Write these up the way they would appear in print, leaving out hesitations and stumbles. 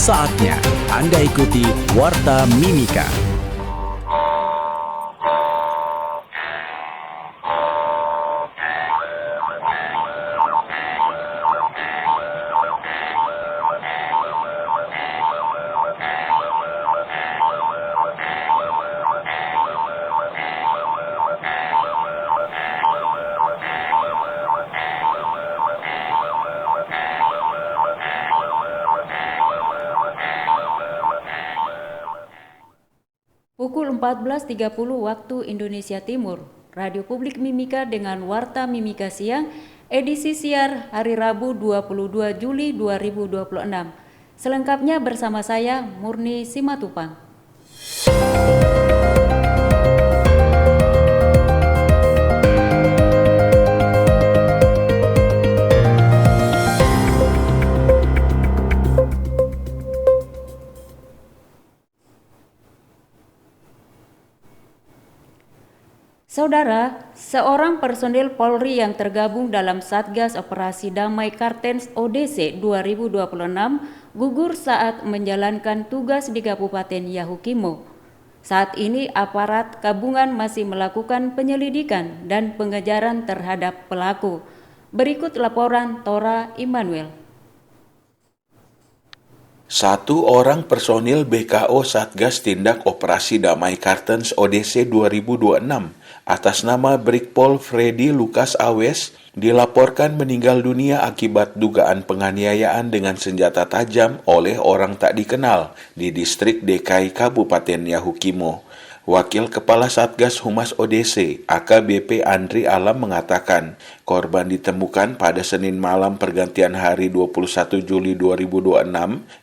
Saatnya Anda ikuti Warta Mimika. Pukul 14.30 waktu Indonesia Timur, Radio Publik Mimika dengan Warta Mimika Siang, edisi siar hari Rabu 22 Juli 2026. Selengkapnya bersama saya, Murni Simatupang. Saudara, seorang personil Polri yang tergabung dalam Satgas Operasi Damai Kartens ODC 2026 gugur saat menjalankan tugas di Kabupaten Yahukimo. Saat ini aparat gabungan masih melakukan penyelidikan dan pengejaran terhadap pelaku. Berikut laporan Tora Immanuel. Satu orang personil BKO Satgas Tindak Operasi Damai Kartens ODC 2026 atas nama Brigpol Freddy Lukas Awes dilaporkan meninggal dunia akibat dugaan penganiayaan dengan senjata tajam oleh orang tak dikenal di distrik DKI Kabupaten Yahukimo. Wakil Kepala Satgas Humas ODC, AKBP Andri Alam mengatakan, korban ditemukan pada Senin malam pergantian hari 21 Juli 2026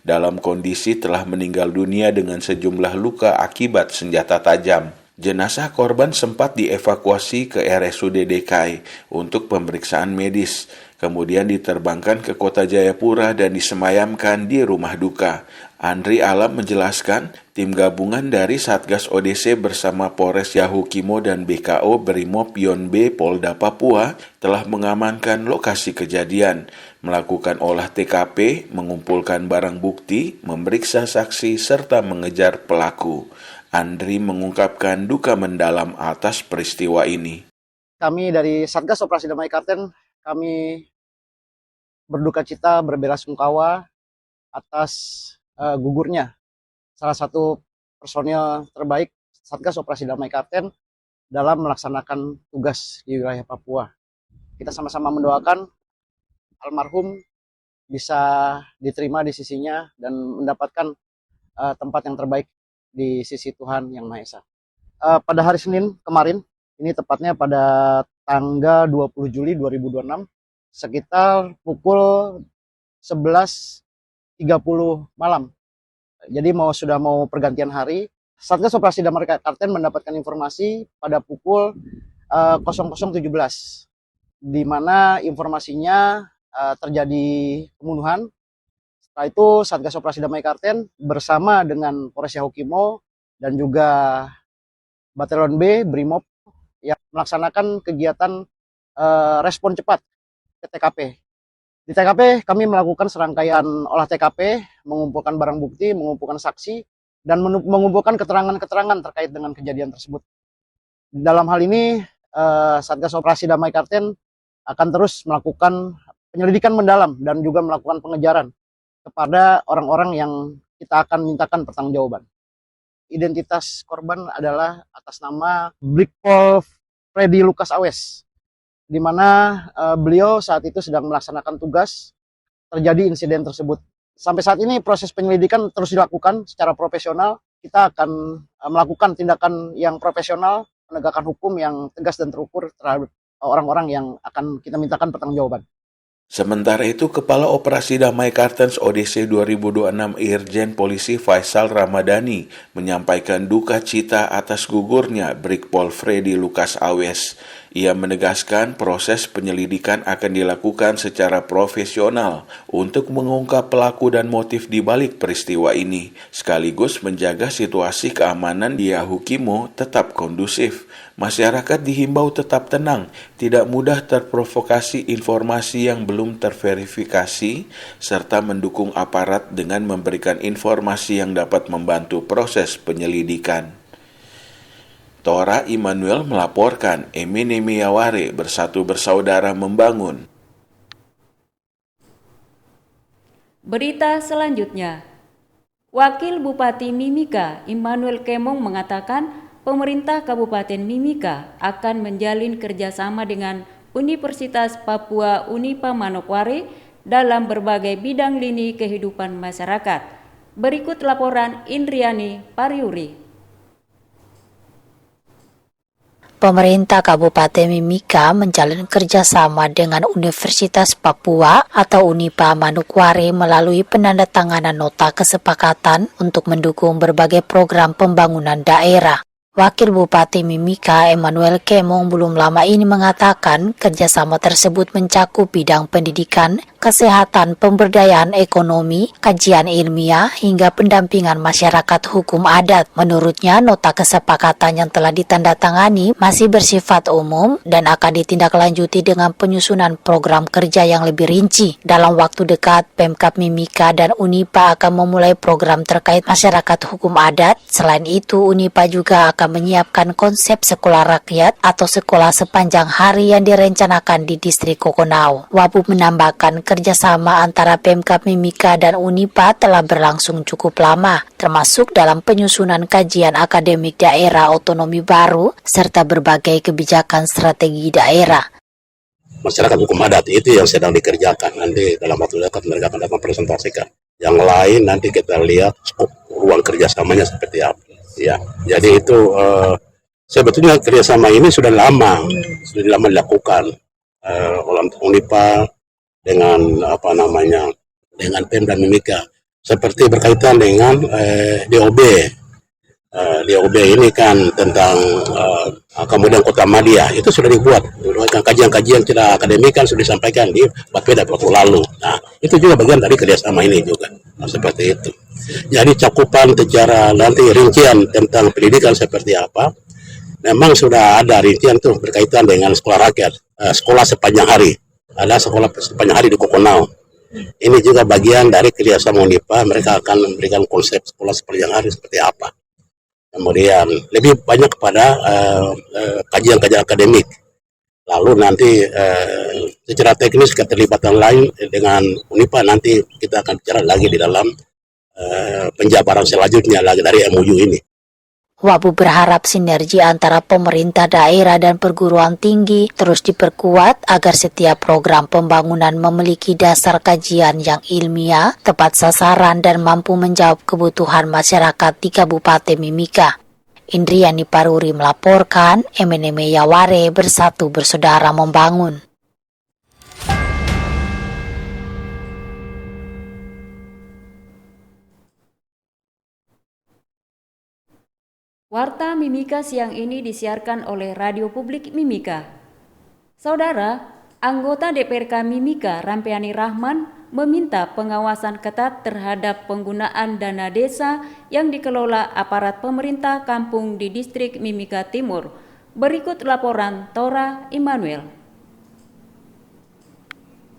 dalam kondisi telah meninggal dunia dengan sejumlah luka akibat senjata tajam. Jenazah korban sempat dievakuasi ke RSUD DKI untuk pemeriksaan medis, kemudian diterbangkan ke Kota Jayapura dan disemayamkan di rumah duka. Andri Alam menjelaskan, tim gabungan dari Satgas ODC bersama Polres Yahukimo dan BKO Brimob Yon B Polda Papua telah mengamankan lokasi kejadian, melakukan olah TKP, mengumpulkan barang bukti, memeriksa saksi, serta mengejar pelaku. Andri mengungkapkan duka mendalam atas peristiwa ini. Kami dari Satgas Operasi Damai Kartens, kami berduka cita, berbelasungkawa atas gugurnya salah satu personil terbaik Satgas Operasi Damai Kartens dalam melaksanakan tugas di wilayah Papua. Kita sama-sama mendoakan almarhum bisa diterima di sisinya dan mendapatkan tempat yang terbaik di sisi Tuhan Yang Maha Esa. Pada hari Senin kemarin, ini tepatnya pada tanggal 20 Juli 2026, sekitar pukul 11.30 malam. Jadi sudah mau pergantian hari, Satgas Operasi Damai Kartens mendapatkan informasi pada pukul 00.17, di mana informasinya terjadi pembunuhan. Setelah itu Satgas Operasi Damai Kartens bersama dengan Polres Yahukimo dan juga Batalion B Brimob yang melaksanakan kegiatan respon cepat ke TKP. Di TKP kami melakukan serangkaian olah TKP, mengumpulkan barang bukti, mengumpulkan saksi, dan mengumpulkan keterangan-keterangan terkait dengan kejadian tersebut. Dalam hal ini Satgas Operasi Damai Kartens akan terus melakukan penyelidikan mendalam dan juga melakukan pengejaran kepada orang-orang yang kita akan mintakan pertanggungjawaban. Identitas korban adalah atas nama Brigpol Freddy Lukas Awes, di mana beliau saat itu sedang melaksanakan tugas, terjadi insiden tersebut. Sampai saat ini proses penyelidikan terus dilakukan secara profesional. Kita akan melakukan tindakan yang profesional, menegakkan hukum yang tegas dan terukur terhadap orang-orang yang akan kita mintakan pertanggungjawaban. Sementara itu, Kepala Operasi Damai Kartens ODC 2026 Irjen Polisi Faisal Ramadhani menyampaikan duka cita atas gugurnya Brigpol Freddy Lukas Awes. Ia menegaskan proses penyelidikan akan dilakukan secara profesional untuk mengungkap pelaku dan motif di balik peristiwa ini, sekaligus menjaga situasi keamanan di Yahukimo tetap kondusif. Masyarakat dihimbau tetap tenang, tidak mudah terprovokasi informasi yang belum terverifikasi, serta mendukung aparat dengan memberikan informasi yang dapat membantu proses penyelidikan. Tora Immanuel melaporkan, Emeneme Yaware Bersatu Bersaudara Membangun. Berita selanjutnya, Wakil Bupati Mimika Immanuel Kemong mengatakan pemerintah Kabupaten Mimika akan menjalin kerjasama dengan Universitas Papua Unipa Manokwari dalam berbagai bidang lini kehidupan masyarakat. Berikut laporan Indriani Pariuri. Pemerintah Kabupaten Mimika menjalin kerjasama dengan Universitas Papua atau Unipa Manokwari melalui penandatanganan nota kesepakatan untuk mendukung berbagai program pembangunan daerah. Wakil Bupati Mimika Immanuel Kemong belum lama ini mengatakan kerjasama tersebut mencakup bidang pendidikan, kesehatan, pemberdayaan ekonomi, kajian ilmiah, hingga pendampingan masyarakat hukum adat. Menurutnya, nota kesepakatan yang telah ditandatangani masih bersifat umum dan akan ditindaklanjuti dengan penyusunan program kerja yang lebih rinci. Dalam waktu dekat, Pemkab Mimika dan Unipa akan memulai program terkait masyarakat hukum adat. Selain itu, Unipa juga akan menyiapkan konsep sekolah rakyat atau sekolah sepanjang hari yang direncanakan di distrik Kokonau. Wabu menambahkan kerjasama antara Pemkab Mimika dan Unipa telah berlangsung cukup lama, termasuk dalam penyusunan kajian akademik daerah otonomi baru serta berbagai kebijakan strategi daerah. Masyarakat hukum adat itu yang sedang dikerjakan. Nanti dalam waktu dekat mereka akan datang presentasikan. Yang lain nanti kita lihat skop ruang kerjasamanya seperti apa. Ya, jadi itu sebetulnya kerjasama ini sudah lama dilakukan oleh Unipa dengan dengan Pemda Mimika, seperti berkaitan dengan DOB. DOB ini kan tentang kemudian Kota Madia itu sudah dibuat, kajian-kajian secara akademik kan sudah disampaikan di Bapeda waktu lalu. Nah, itu juga bagian dari kerjasama ini juga, seperti itu. Jadi cakupan secara nanti rincian tentang pendidikan seperti apa, memang sudah ada rincian tuh berkaitan dengan sekolah rakyat, sekolah sepanjang hari. Ada sekolah sepanjang hari di Kokonau. Ini juga bagian dari kerjasama Unipa, mereka akan memberikan konsep sekolah sepanjang hari seperti apa. Kemudian lebih banyak kepada kajian-kajian akademik. Lalu nanti secara teknis keterlibatan lain dengan Unipa nanti kita akan bicara lagi di dalam penjabaran selanjutnya lagi dari MOU ini. Wabu berharap sinergi antara pemerintah daerah dan perguruan tinggi terus diperkuat agar setiap program pembangunan memiliki dasar kajian yang ilmiah, tepat sasaran, dan mampu menjawab kebutuhan masyarakat di Kabupaten Mimika. Indriani Paruri melaporkan, Emeneme Yaware Bersatu Bersaudara Membangun. Warta Mimika siang ini disiarkan oleh Radio Publik Mimika. Saudara, anggota DPRK Mimika Rampiani Rahman meminta pengawasan ketat terhadap penggunaan dana desa yang dikelola aparat pemerintah kampung di distrik Mimika Timur. Berikut laporan Tora Immanuel.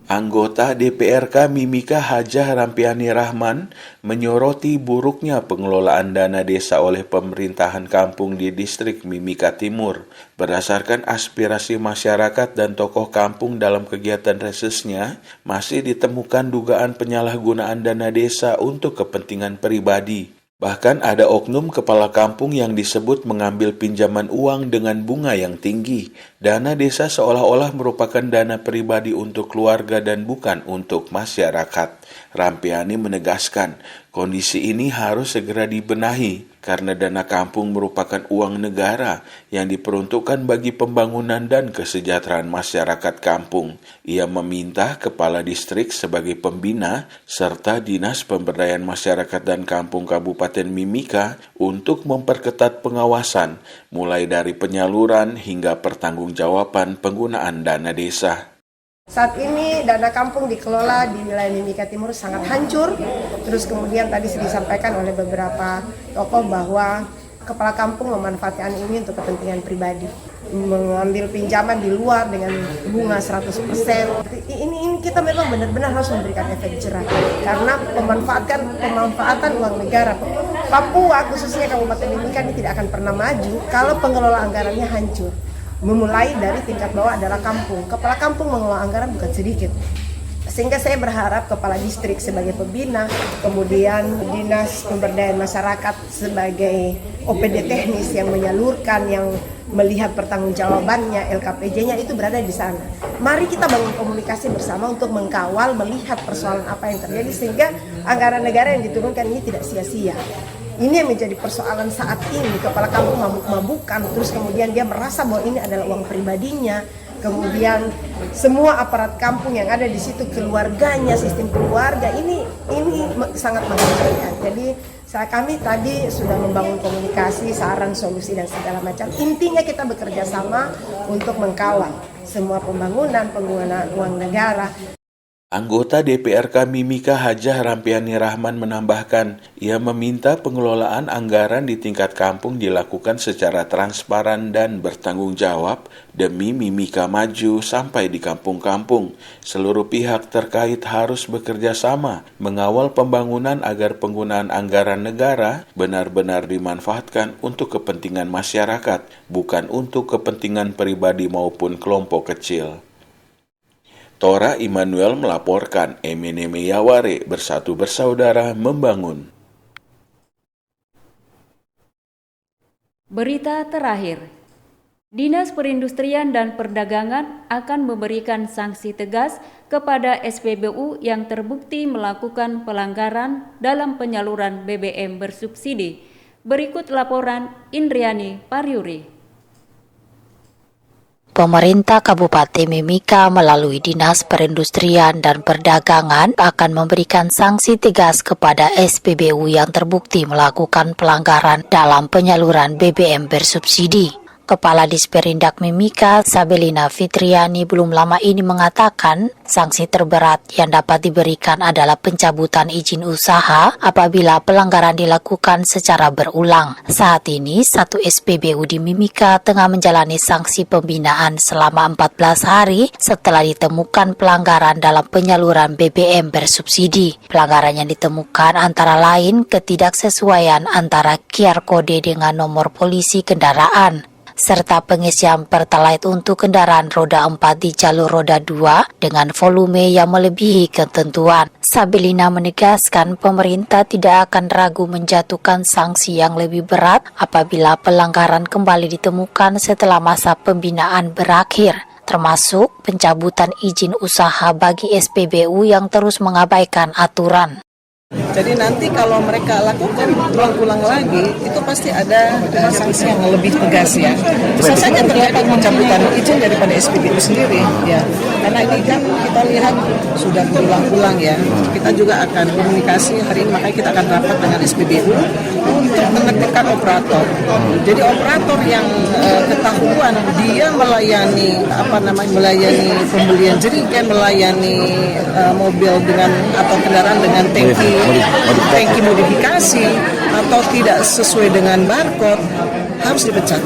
Anggota DPRK Mimika Hajah Rampiani Rahman menyoroti buruknya pengelolaan dana desa oleh pemerintahan kampung di distrik Mimika Timur. Berdasarkan aspirasi masyarakat dan tokoh kampung dalam kegiatan resesnya, masih ditemukan dugaan penyalahgunaan dana desa untuk kepentingan pribadi. Bahkan ada oknum kepala kampung yang disebut mengambil pinjaman uang dengan bunga yang tinggi. Dana desa seolah-olah merupakan dana pribadi untuk keluarga dan bukan untuk masyarakat. Rampiani menegaskan, Kondisi ini harus segera dibenahi karena dana kampung merupakan uang negara yang diperuntukkan bagi pembangunan dan kesejahteraan masyarakat kampung. Ia meminta Kepala Distrik sebagai pembina serta Dinas Pemberdayaan Masyarakat dan Kampung Kabupaten Mimika untuk memperketat pengawasan mulai dari penyaluran hingga pertanggungjawaban penggunaan dana desa. Saat ini dana kampung dikelola di wilayah Mimika Timur sangat hancur. Terus kemudian tadi sudah disampaikan oleh beberapa tokoh bahwa kepala kampung memanfaatkan ini untuk kepentingan pribadi. Mengambil pinjaman di luar dengan bunga 100%. Ini kita memang benar-benar harus memberikan efek jerah. Karena pemanfaatan uang negara. Papua khususnya Kabupaten Mimika ini tidak akan pernah maju kalau pengelola anggarannya hancur. Memulai dari tingkat bawah adalah kampung. Kepala kampung mengelola anggaran bukan sedikit. Sehingga saya berharap Kepala Distrik sebagai pembina, kemudian Dinas Pemberdayaan Masyarakat sebagai OPD teknis yang menyalurkan, yang melihat pertanggungjawabannya, LKPJ-nya itu berada di sana. Mari kita bangun komunikasi bersama untuk mengkawal, melihat persoalan apa yang terjadi sehingga anggaran negara yang diturunkan ini tidak sia-sia. Ini yang menjadi persoalan saat ini. Kepala kampung mabuk-mabukan, terus kemudian dia merasa bahwa ini adalah uang pribadinya. Kemudian semua aparat kampung yang ada di situ, keluarganya, sistem keluarga, ini sangat mengkhawatirkan. Jadi kami tadi sudah membangun komunikasi, saran, solusi dan segala macam. Intinya kita bekerja sama untuk mengkawal semua penggunaan uang negara. Anggota DPRK Mimika Hajah Rampiani Rahman menambahkan, ia meminta pengelolaan anggaran di tingkat kampung dilakukan secara transparan dan bertanggung jawab demi Mimika maju sampai di kampung-kampung. Seluruh pihak terkait harus bekerja sama mengawal pembangunan agar penggunaan anggaran negara benar-benar dimanfaatkan untuk kepentingan masyarakat, bukan untuk kepentingan pribadi maupun kelompok kecil. Tora Immanuel melaporkan, Emeneme Yaware, Bersatu Bersaudara Membangun. Berita terakhir, Dinas Perindustrian dan Perdagangan akan memberikan sanksi tegas kepada SPBU yang terbukti melakukan pelanggaran dalam penyaluran BBM bersubsidi. Berikut laporan Indriani Pariuri. Pemerintah Kabupaten Mimika melalui Dinas Perindustrian dan Perdagangan akan memberikan sanksi tegas kepada SPBU yang terbukti melakukan pelanggaran dalam penyaluran BBM bersubsidi. Kepala Disperindak Mimika, Sabelina Fitriani, belum lama ini mengatakan sanksi terberat yang dapat diberikan adalah pencabutan izin usaha apabila pelanggaran dilakukan secara berulang. Saat ini, satu SPBU di Mimika tengah menjalani sanksi pembinaan selama 14 hari setelah ditemukan pelanggaran dalam penyaluran BBM bersubsidi. Pelanggaran yang ditemukan antara lain ketidaksesuaian antara QR kode dengan nomor polisi kendaraan, serta pengisian Pertalite untuk kendaraan roda 4 di jalur roda 2 dengan volume yang melebihi ketentuan. Sabelina menegaskan pemerintah tidak akan ragu menjatuhkan sanksi yang lebih berat apabila pelanggaran kembali ditemukan setelah masa pembinaan berakhir, termasuk pencabutan izin usaha bagi SPBU yang terus mengabaikan aturan. Jadi nanti kalau mereka lakukan ulang-ulang lagi, itu pasti ada sanksi yang lebih tegas ya. Bisa saja terjadi pencabutan izin daripada SPBU sendiri ya. Karena ini kan kita lihat sudah berulang-ulang ya. Kita juga akan komunikasi hari ini, makanya kita akan rapat dengan SPBU untuk menertibkan operator. Jadi operator yang ketahuan dia melayani melayani pembelian jerigen, melayani mobil dengan atau kendaraan dengan tangki modifikasi atau tidak sesuai dengan barcode harus dipecat.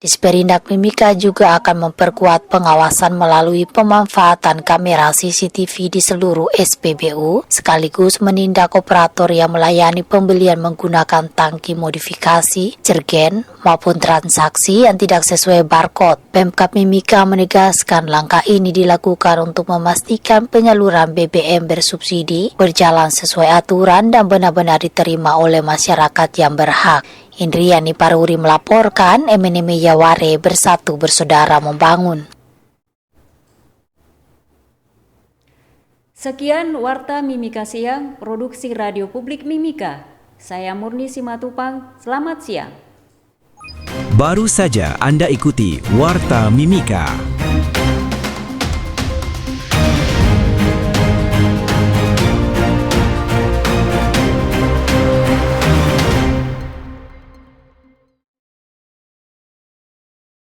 Disperindak Mimika juga akan memperkuat pengawasan melalui pemanfaatan kamera CCTV di seluruh SPBU, sekaligus menindak operator yang melayani pembelian menggunakan tangki modifikasi, jergen, maupun transaksi yang tidak sesuai barcode. Pemkab Mimika menegaskan langkah ini dilakukan untuk memastikan penyaluran BBM bersubsidi berjalan sesuai aturan dan benar-benar diterima oleh masyarakat yang berhak. Indriani Paruri melaporkan, Emeneme Yaware, Bersatu Bersaudara Membangun. Sekian Warta Mimika Siang, produksi Radio Publik Mimika. Saya Murni Simatupang, selamat siang. Baru saja Anda ikuti Warta Mimika.